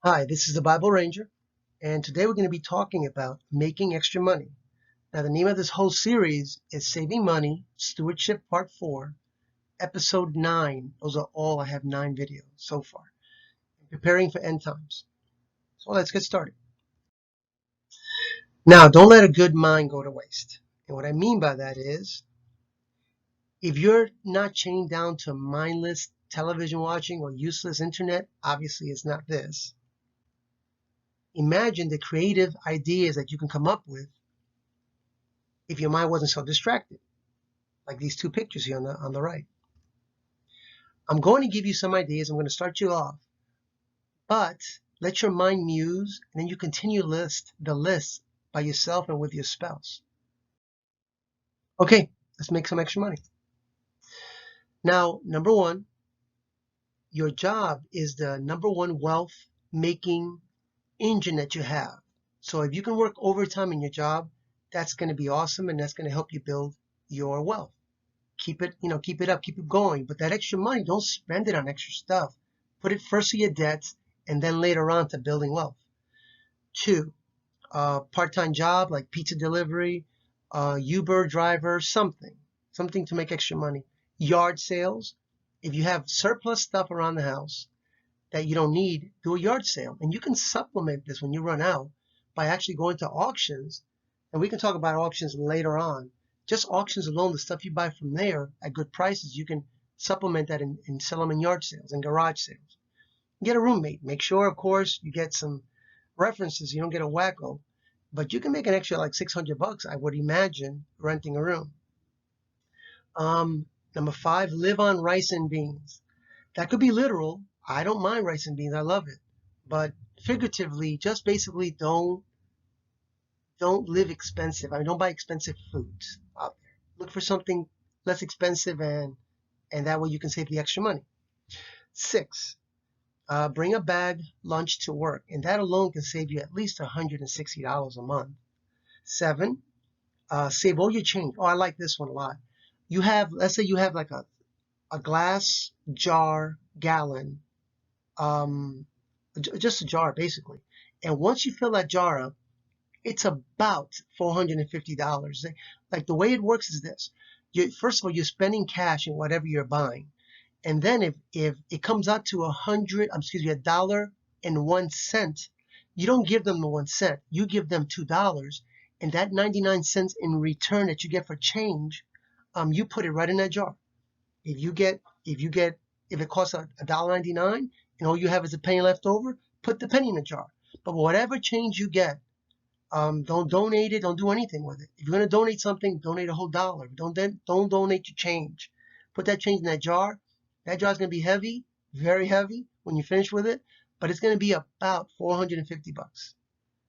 Hi, this is the Bible Ranger, and today we're going to be talking about making extra money. Now, the name of this whole series is Saving Money, Stewardship Part 4, Episode 9. Those are all, I have 9 videos so far. Preparing for end times. So let's get started. Now, don't let a good mind go to waste. And what I mean by that is, if you're not chained down to mindless television watching or useless internet, obviously it's not this. Imagine the creative ideas that you can come up with if your mind wasn't so distracted, like these two pictures here on the right. I'm going to give you some ideas. I'm going to start you off, but let your mind muse, and then you continue the list by yourself and with your spouse. Okay, let's make some extra money. Now, number one, your job is the number one wealth making engine that you have. So if you can work overtime in your job, that's going to be awesome, and that's going to help you build your wealth. Keep it, keep it up, keep it going. But that extra money, don't spend it on extra stuff. Put it first to your debts and then later on to building wealth. Two, part-time job like pizza delivery, Uber driver, something to make extra money. Yard sales. If you have surplus stuff around the house that you don't need, do a yard sale. And you can supplement this when you run out by actually going to auctions. And we can talk about auctions later on. Just auctions alone, the stuff you buy from there at good prices, you can supplement that and sell them in yard sales and garage sales. Get a roommate. Make sure, of course, you get some references. You don't get a wacko. But you can make an extra like $600, I would imagine, renting a room. Number five, live on rice and beans. That could be literal. I don't mind rice and beans. I love it. But figuratively, just basically don't live expensive. I mean, don't buy expensive foods out there. Look for something less expensive, and that way you can save the extra money. Six, bring a bag lunch to work, and that alone can save you at least $160 a month. Seven, save all your change. Oh, I like this one a lot. Let's say you have like a glass jar gallon, um, just a jar basically. And once you fill that jar up, it's about $450. Like the way it works is this. First of all, you're spending cash in whatever you're buying. And then if it comes out to $1.01, you don't give them the 1 cent. You give them $2. And that 99 cents in return that you get for change, you put it right in that jar. If it costs $1.99 and all you have is a penny left over, put the penny in the jar. But whatever change you get, don't donate it. Don't do anything with it. If you're going to donate something, donate a whole dollar. Don't donate your change. Put that change in that jar. That jar is going to be heavy, very heavy when you finish with it, but it's going to be about $450,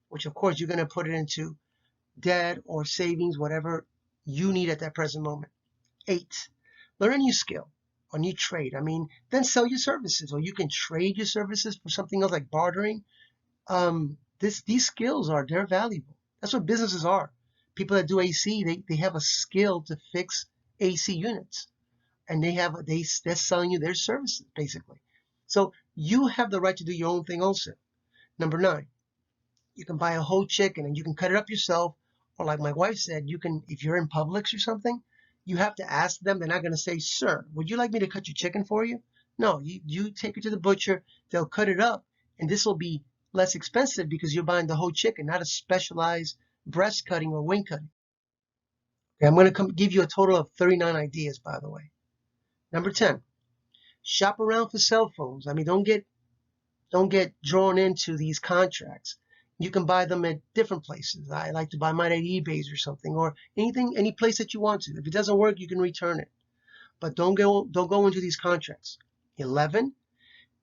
which of course you're going to put it into debt or savings, whatever you need at that present moment. Eight, learn a new skill or new trade. I mean, then sell your services, or you can trade your services for something else like bartering. These skills they're valuable. That's what businesses are. People that do AC, they have a skill to fix AC units, and they're selling you their services basically. So you have the right to do your own thing also. Number nine, you can buy a whole chicken and you can cut it up yourself, or like my wife said, you can, if you're in Publix or something, you have to ask them. They're not going to say, "Sir, would you like me to cut your chicken for you?" No, you take it to the butcher. They'll cut it up, and this will be less expensive because you're buying the whole chicken, not a specialized breast cutting or wing cutting. Okay, I'm going to give you a total of 39 ideas, by the way. Number 10, shop around for cell phones. I mean, don't get drawn into these contracts. You can buy them at different places. I like to buy mine at eBay's or something, or any place that you want to. If it doesn't work, you can return it. But don't go into these contracts. 11,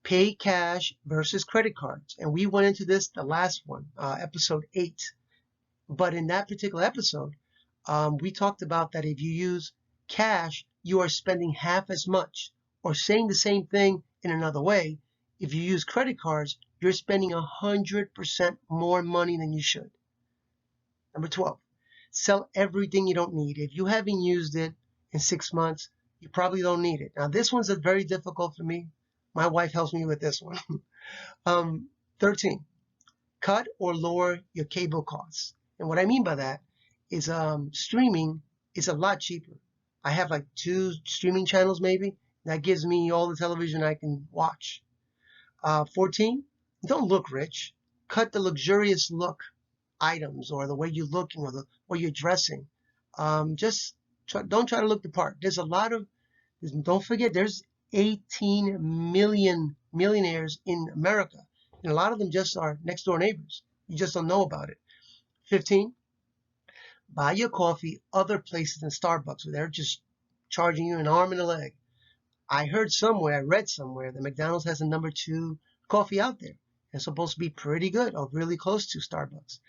pay cash versus credit cards. And we went into this the last one, episode 8. But in that particular episode, we talked about that if you use cash, you are spending half as much, or saying the same thing in another way. If you use credit cards, you're spending 100% more money than you should. Number 12, sell everything you don't need. If you haven't used it in 6 months, you probably don't need it. Now, this one's very difficult for me. My wife helps me with this one. 13, cut or lower your cable costs. And what I mean by that is streaming is a lot cheaper. I have like 2 streaming channels maybe. That gives me all the television I can watch. 14, don't look rich. Cut the luxurious look items or the way you're looking or the way you're dressing. Don't try to look the part. There's a lot of, don't forget, there's 18 million millionaires in America. And a lot of them just are next door neighbors. You just don't know about it. 15, buy your coffee other places than Starbucks where they're just charging you an arm and a leg. I read somewhere that McDonald's has a number 2 coffee out there. It's supposed to be pretty good or really close to Starbucks.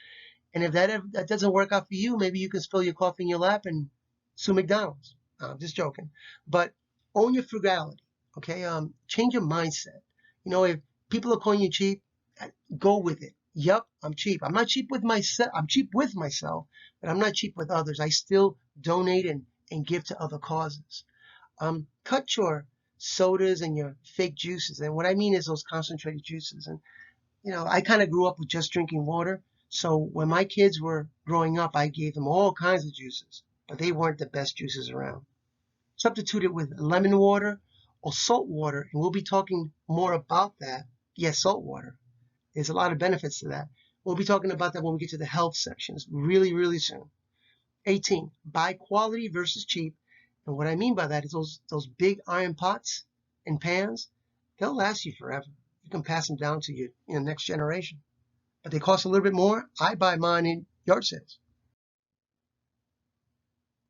And if that doesn't work out for you, maybe you can spill your coffee in your lap and sue McDonald's. I'm just joking. But own your frugality, okay? Change your mindset. If people are calling you cheap, go with it. Yep, I'm cheap. I'm not cheap with myself. I'm cheap with myself, but I'm not cheap with others. I still donate and give to other causes. Cut your sodas and your fake juices. And what I mean is those concentrated juices. And, I kind of grew up with just drinking water. So when my kids were growing up, I gave them all kinds of juices, but they weren't the best juices around. Substitute it with lemon water or salt water, and we'll be talking more about that. Yes, salt water. There's a lot of benefits to that. We'll be talking about that when we get to the health sections really, really soon. 18, buy quality versus cheap. And what I mean by that is those big iron pots and pans, they'll last you forever. You can pass them down to your next generation. But they cost a little bit more. I buy mine in yard sales.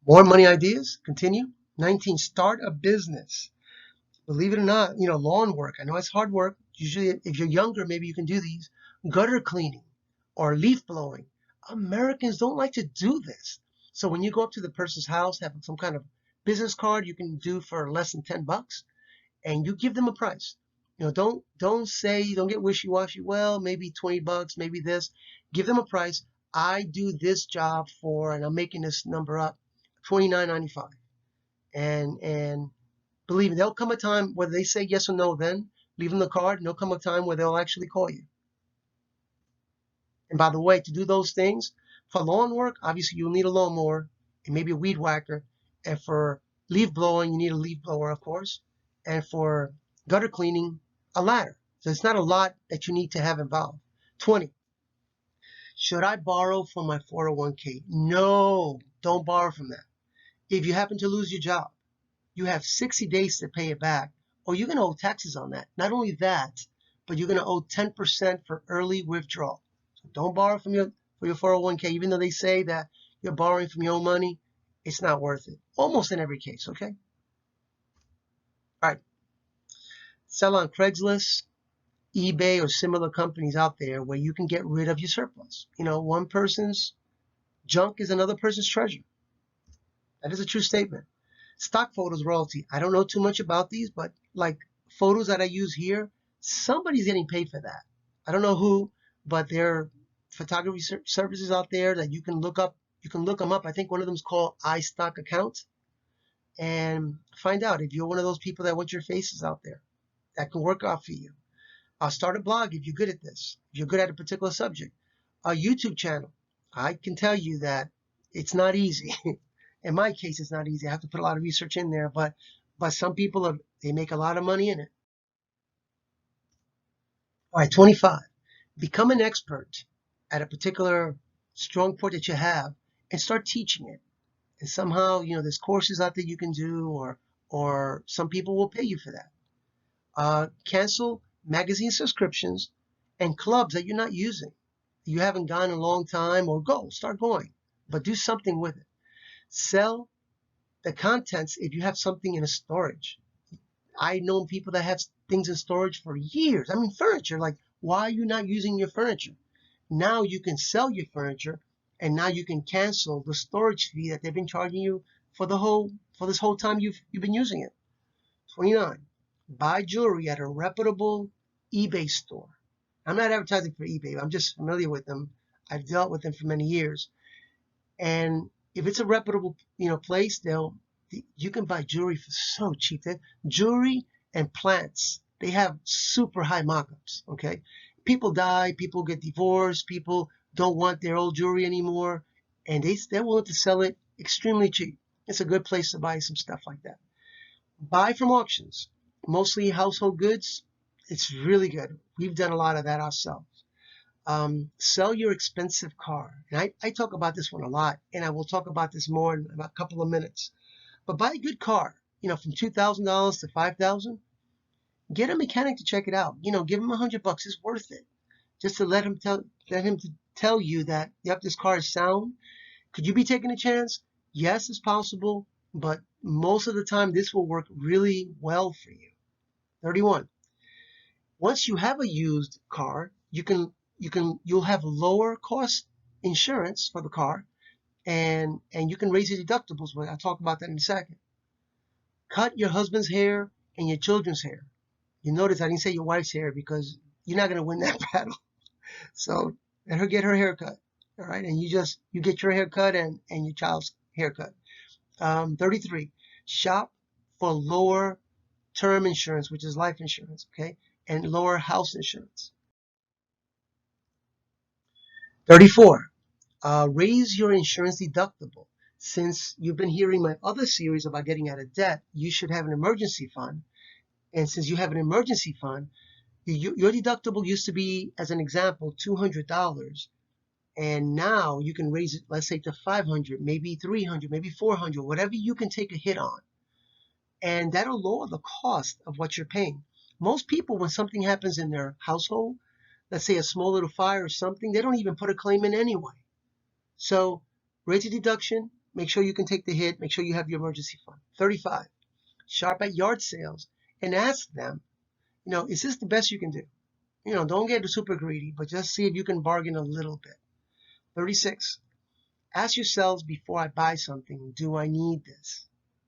More money ideas. Continue. 19, start a business. Believe it or not, lawn work. I know it's hard work. Usually, if you're younger, maybe you can do these. Gutter cleaning or leaf blowing. Americans don't like to do this. So when you go up to the person's house, have some kind of business card you can do for less than $10, and you give them a price. Don't get wishy-washy. Well, maybe $20, maybe this. Give them a price. I do this job for, and I'm making this number up, $29.95. And believe me, there'll come a time whether they say yes or no. Then leave them the card, and there'll come a time where they'll actually call you. And by the way, to do those things for lawn work, obviously you'll need a lawnmower and maybe a weed whacker. And for leaf blowing, you need a leaf blower, of course. And for gutter cleaning, a ladder. So it's not a lot that you need to have involved. 20. Should I borrow from my 401k? No, don't borrow from that. If you happen to lose your job, you have 60 days to pay it back, or you're going to owe taxes on that. Not only that, but you're going to owe 10% for early withdrawal. So don't borrow from your 401k, even though they say that you're borrowing from your own money. It's not worth it. Almost in every case, okay? All right. Sell on Craigslist, eBay, or similar companies out there where you can get rid of your surplus. One person's junk is another person's treasure. That is a true statement. Stock photos royalty. I don't know too much about these, but like photos that I use here, somebody's getting paid for that. I don't know who, but there are photography services out there that you can look up. You can look them up. I think one of them is called iStock Account, and find out if you're one of those people that want your faces out there. That can work out for you. Start a blog if you're good at this. If you're good at a particular subject. A YouTube channel. I can tell you that it's not easy. In my case, it's not easy. I have to put a lot of research in there, but some people they make a lot of money in it. All right, 25. Become an expert at a particular strong point that you have and start teaching it. And somehow, there's courses out there you can do, or some people will pay you for that. Cancel magazine subscriptions and clubs that you're not using. You haven't gone in a long time, or start going, but do something with it. Sell the contents if you have something in a storage. I've known people that have things in storage for years. I mean, furniture, like, why are you not using your furniture? Now you can sell your furniture, and now you can cancel the storage fee that they've been charging you for this whole time you've been using it. 29. Buy jewelry at a reputable eBay store. I'm not advertising for eBay. I'm just familiar with them. I've dealt with them for many years. And if it's a reputable, place, you can buy jewelry for so cheap. Jewelry and plants, they have super high markups, okay? people die, people get divorced, people don't want their old jewelry anymore, and they're willing to sell it extremely cheap. It's a good place to buy some stuff like that. Buy from auctions, mostly household goods. It's really good. We've done a lot of that ourselves. Sell your expensive car. And I talk about this one a lot, and I will talk about this more in about a couple of minutes. But buy a good car, from $2,000 to $5,000. Get a mechanic to check it out. Give him $100. It's worth it. Just to let him tell you that, yep, this car is sound. Could you be taking a chance? Yes, it's possible, but most of the time this will work really well for you. 31. Once you have a used car, you'll have lower cost insurance for the car, and you can raise your deductibles. I'll talk about that in a second. Cut your husband's hair and your children's hair. You notice I didn't say your wife's hair because you're not going to win that battle. So let her get her hair cut. All right, and you get your hair cut and your child's haircut. 33. Shop for lower term insurance, which is life insurance, okay, and lower house insurance. 34. Raise your insurance deductible. Since you've been hearing my other series about getting out of debt, you should have an emergency fund. And since you have an emergency fund, your deductible used to be, as an example, $200. And now you can raise it, let's say, to $500, maybe $300, maybe $400, whatever you can take a hit on. And that'll lower the cost of what you're paying. Most people, when something happens in their household, let's say a small little fire or something, they don't even put a claim in anyway. So raise your deduction, make sure you can take the hit, make sure you have your emergency fund. 35. Shop at yard sales and ask them, is this the best you can do? Don't get super greedy, but just see if you can bargain a little bit. 36. Ask yourselves before I buy something, do I need this?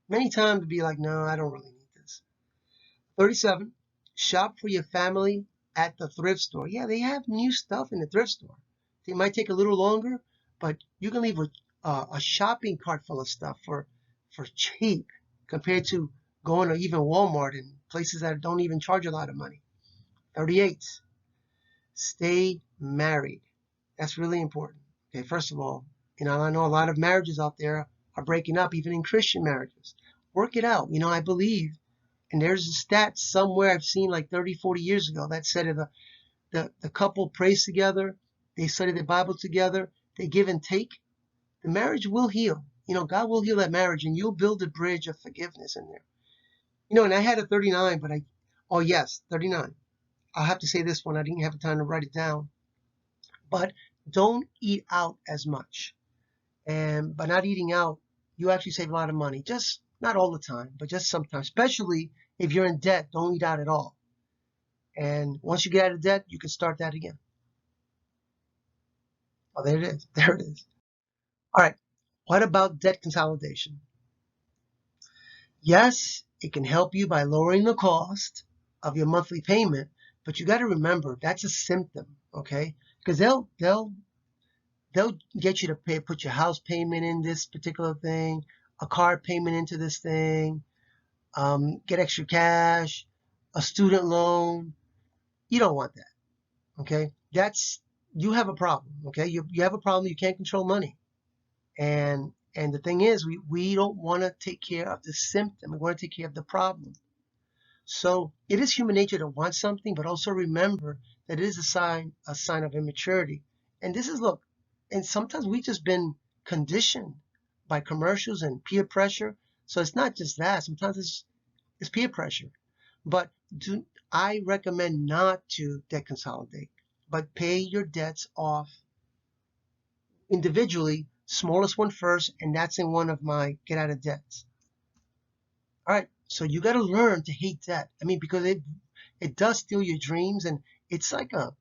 Many times be like, no, I don't really need this. 37. Shop for your family at the thrift store. Yeah, they have new stuff in the thrift store. They might take a little longer, but you can leave a shopping cart full of stuff for cheap compared to going to even Walmart and places that don't even charge a lot of money. 38. Stay married. That's really important. Okay, first of all, I know a lot of marriages out there are breaking up, even in Christian marriages. Work it out. I believe, and there's a stat somewhere I've seen like 30, 40 years ago that said if the couple prays together, they study the Bible together, they give and take, the marriage will heal. God will heal that marriage, and you'll build a bridge of forgiveness in there. And I had a 39, but 39. I'll have to say this one. I didn't have time to write it down. But don't eat out as much. And by not eating out, you actually save a lot of money. Just not all the time, but just sometimes. Especially if you're in debt, don't eat out at all. And once you get out of debt, you can start that again. Oh, there it is. There it is. All right. What about debt consolidation? Yes, it can help you by lowering the cost of your monthly payment, but you got to remember that's a symptom, okay? Because they'll get you to put your house payment in this particular thing, a car payment into this thing, get extra cash, a student loan. You don't want that, okay? You have a problem, okay? You have a problem. You can't control money. And the thing is, we don't want to take care of the symptom. We want to take care of the problem. So it is human nature to want something, but also remember that it is a sign of immaturity. And and sometimes we've just been conditioned by commercials and peer pressure. So it's not just that. Sometimes it's peer pressure. But I recommend not to debt consolidate, but pay your debts off individually, smallest one first, and that's in one of my get out of debts. All right, so you got to learn to hate debt. Because it does steal your dreams, and it's like a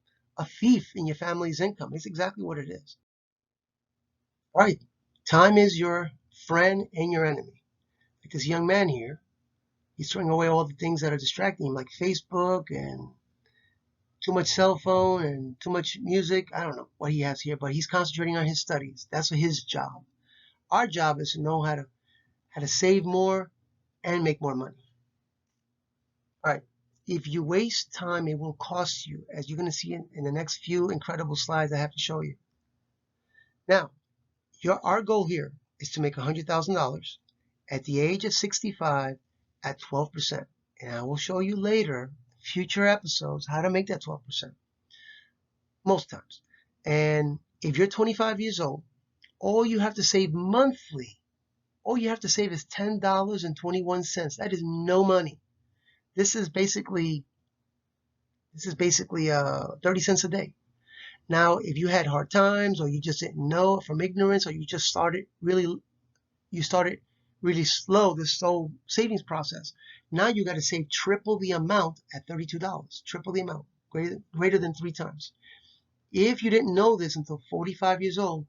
thief in your family's income. It's exactly what it is. All right, time is your friend and your enemy. Like this young man here, he's throwing away all the things that are distracting him, like Facebook and too much cell phone and too much music. I don't know what he has here, but he's concentrating on his studies. That's his job. Our job is to know how to save more and make more money. All right. If you waste time, it will cost you, as you're going to see in the next few incredible slides I have to show you. Now, our goal here is to make $100,000 at the age of 65 at 12%. And I will show you later, future episodes, how to make that 12%. Most times. And if you're 25 years old, all you have to save monthly, all you have to save is $10.21. That is no money. This is basically 30 cents a day. Now, if you had hard times, or you just didn't know from ignorance, or you started really slow, this whole savings process, now you got to save triple the amount at $32, triple the amount, greater than 3 times. If you didn't know this until 45 years old,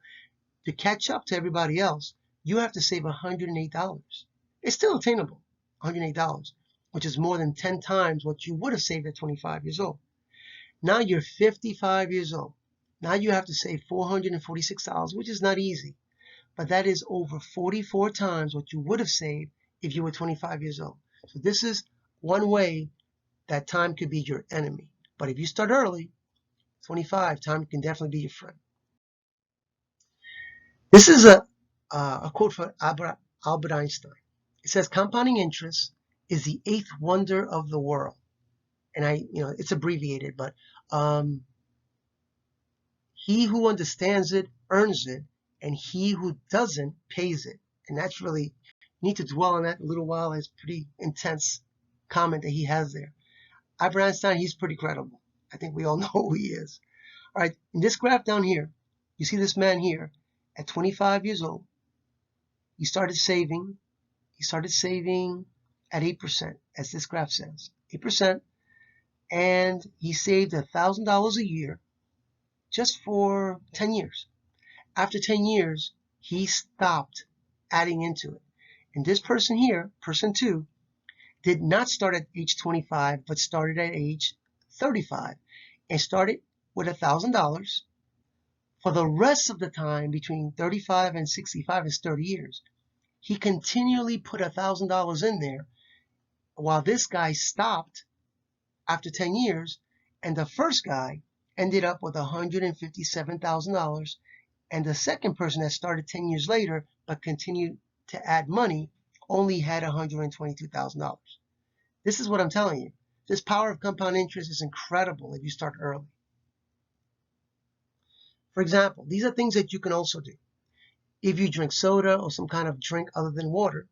to catch up to everybody else, you have to save $108. It's still attainable, $108, which is more than 10 times what you would have saved at 25 years old. Now you're 55 years old. Now you have to save $446, which is not easy, but that is over 44 times what you would have saved if you were 25 years old. So this is one way that time could be your enemy. But if you start early, 25, time can definitely be your friend. This is a quote from Albert Einstein. It says, compounding interest is the 8th wonder of the world. And it's abbreviated, but he who understands it earns it, and he who doesn't pays it. And that's really, you need to dwell on that a little while. It's pretty intense comment that he has there. Albert Einstein, he's pretty credible. I think we all know who he is. All right, in this graph down here, you see this man here at 25 years old. He started saving at 8%, as this graph says, 8%, and he saved $1,000 a year just for 10 years. After 10 years, he stopped adding into it. And this person here, person 2, did not start at age 25, but started at age 35 and started with $1,000. For the rest of the time between 35 and 65 is 30 years. He continually put $1,000 in there while this guy stopped after 10 years, and the first guy ended up with $157,000, and the second person that started 10 years later but continued to add money only had $122,000. This is what I'm telling you. This power of compound interest is incredible if you start early. For example, these are things that you can also do. If you drink soda or some kind of drink other than water,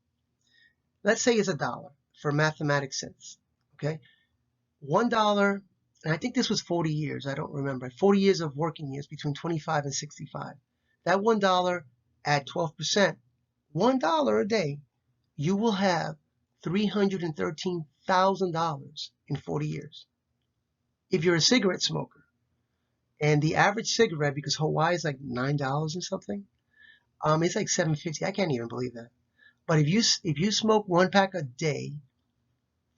let's say it's $1 for mathematics sense, okay? $1, and I think this was 40 years, I don't remember, 40 years of working years between 25 and 65. That $1 at 12%, $1 a day, you will have $313,000 in 40 years. If you're a cigarette smoker, and the average cigarette, because Hawaii is like $9 and something, it's like $7.50. I can't even believe that. But if you smoke 1 pack a day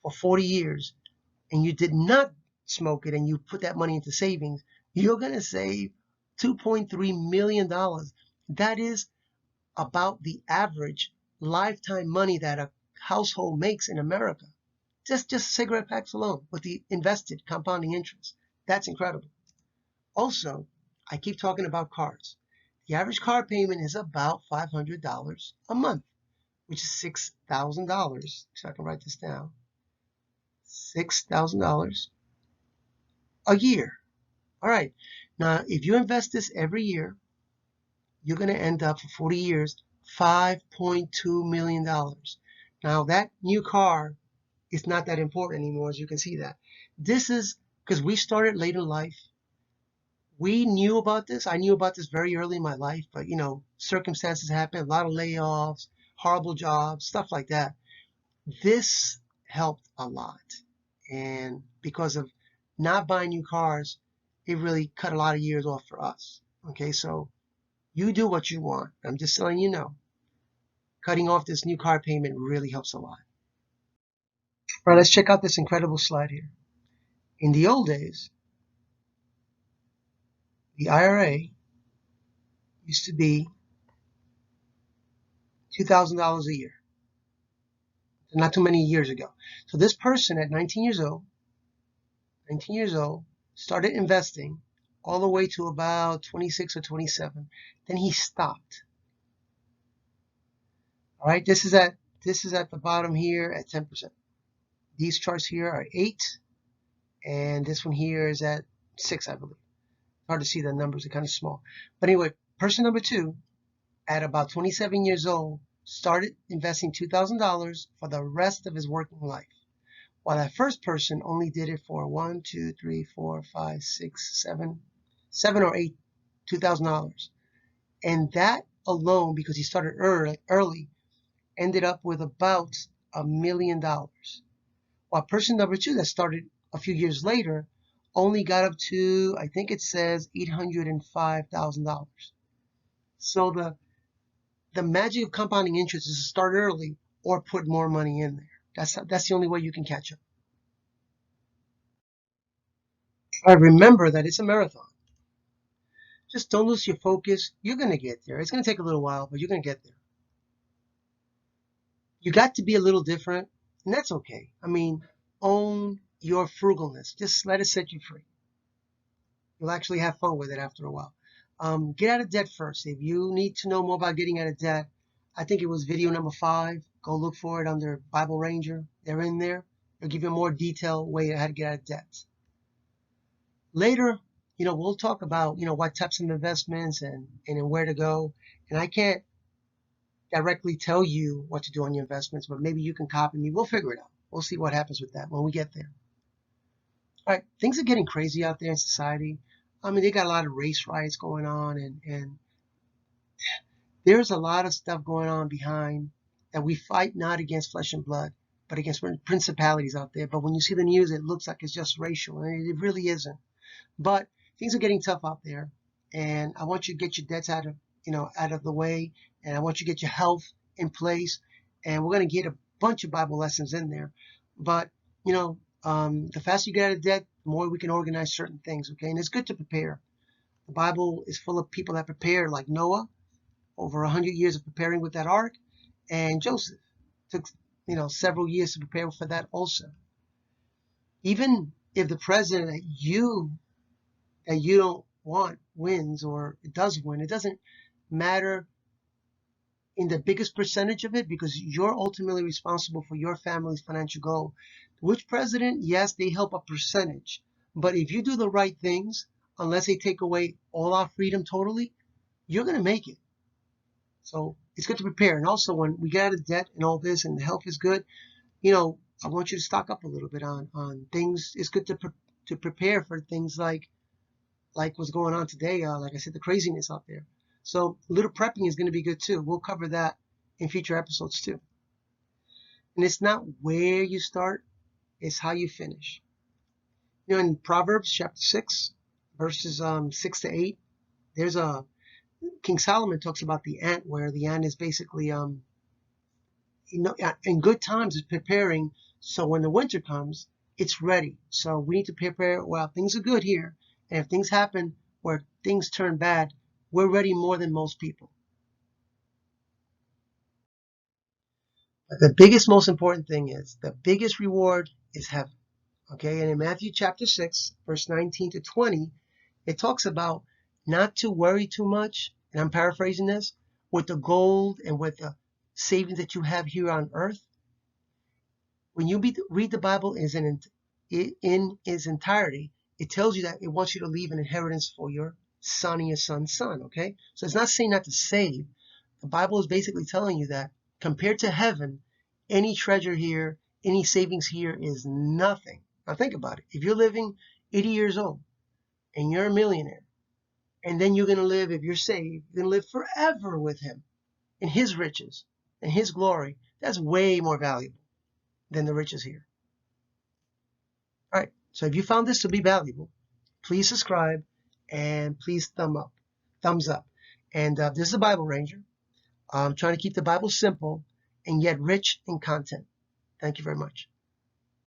for 40 years, and you did not smoke it, and you put that money into savings, you're going to save $2.3 million. That is about the average lifetime money that a household makes in America. Just cigarette packs alone with the invested compounding interest. That's incredible. Also, I keep talking about cars. The average car payment is about $500 a month, which is $6,000. So I can write this down. $6,000 a year. All right. Now, if you invest this every year, you're going to end up for 40 years, $5.2 million. Now, that new car is not that important anymore, as you can see that. This is because we started late in life. We knew about this. I knew about this very early in my life, but circumstances happen, a lot of layoffs, horrible jobs, stuff like that. This helped a lot. And because of not buying new cars, it really cut a lot of years off for us. Okay, so you do what you want. I'm just letting you know. Cutting off this new car payment really helps a lot. All right, let's check out this incredible slide here. In the old days, the IRA used to be $2,000 a year. Not too many years ago. So this person at 19 years old 19 years old, started investing all the way to about 26 or 27. Then he stopped. All right, this is at the bottom here at 10%. These charts here are 8, and this one here is at 6, I believe. Hard to see the numbers; they're kind of small. But anyway, person number 2, at about 27 years old, started investing $2,000 for the rest of his working life. While that first person only did it for 1, 2, 3, 4, 5, 6, 7 or 8 $2,000. And that alone, because he started early, ended up with about $1 million. While person number 2 that started a few years later only got up to, I think it says, $805,000. So the magic of compounding interest is to start early or put more money in there. That's the only way you can catch up. I remember that it's a marathon. Just don't lose your focus. You're going to get there. It's going to take a little while, but you're going to get there. You got to be a little different, and that's okay. I mean, own your frugalness. Just let it set you free. You'll actually have fun with it after a while. Get out of debt first. If you need to know more about getting out of debt, I think it was video number 5. Go look for it under Bible Ranger. They're in there. They'll give you a more detailed way of how to get out of debt. Later, we'll talk about, what types of investments and where to go. And I can't directly tell you what to do on your investments, but maybe you can copy me. We'll figure it out. We'll see what happens with that when we get there. All right, things are getting crazy out there in society. I mean, they got a lot of race riots going on, and there's a lot of stuff going on behind that. We fight not against flesh and blood, but against principalities out there. But when you see the news, it looks like it's just racial, and it really isn't. But things are getting tough out there, and I want you to get your debts out of the way, and I want you to get your health in place. And we're going to get a bunch of Bible lessons in there. But the faster you get out of debt, the more we can organize certain things. Okay, and it's good to prepare. The Bible is full of people that prepare, like Noah, over 100 years of preparing with that ark, and Joseph took several years to prepare for that also. Even if the president that you don't want wins, or it does win, it doesn't matter in the biggest percentage of it, because you're ultimately responsible for your family's financial goal. Which president? Yes, they help a percentage, but if you do the right things, unless they take away all our freedom totally, you're going to make it. So it's good to prepare. And also, when we get out of debt and all this, and the health is good, I want you to stock up a little bit on things. It's good to prepare for things like what's going on today. Like I said, the craziness out there. So a little prepping is going to be good too. We'll cover that in future episodes too. And it's not where you start, it's how you finish. In Proverbs chapter 6, verses 6 to 8, there's King Solomon talks about the ant, where the ant is basically in good times it's preparing, so when the winter comes, it's ready. So we need to prepare while things are good here, and if things happen where things turn bad, we're ready more than most people. But the biggest, most important thing is, the biggest reward is heaven. Okay, and in Matthew chapter 6, verse 19 to 20, it talks about not to worry too much, and I'm paraphrasing this, with the gold and with the savings that you have here on earth. When you read the Bible in its entirety, it tells you that it wants you to leave an inheritance for your son and your son's son, okay? So it's not saying not to save. The Bible is basically telling you that compared to heaven, any treasure here, any savings here is nothing. Now think about it. If you're living 80 years old and you're a millionaire, and then you're going to live, if you're saved, you're going to live forever with him in his riches and his glory, that's way more valuable than the riches here. All right, so if you found this to be valuable, please subscribe and please thumbs up. And this is a Bible Ranger. I'm trying to keep the Bible simple and yet rich in content. Thank you very much.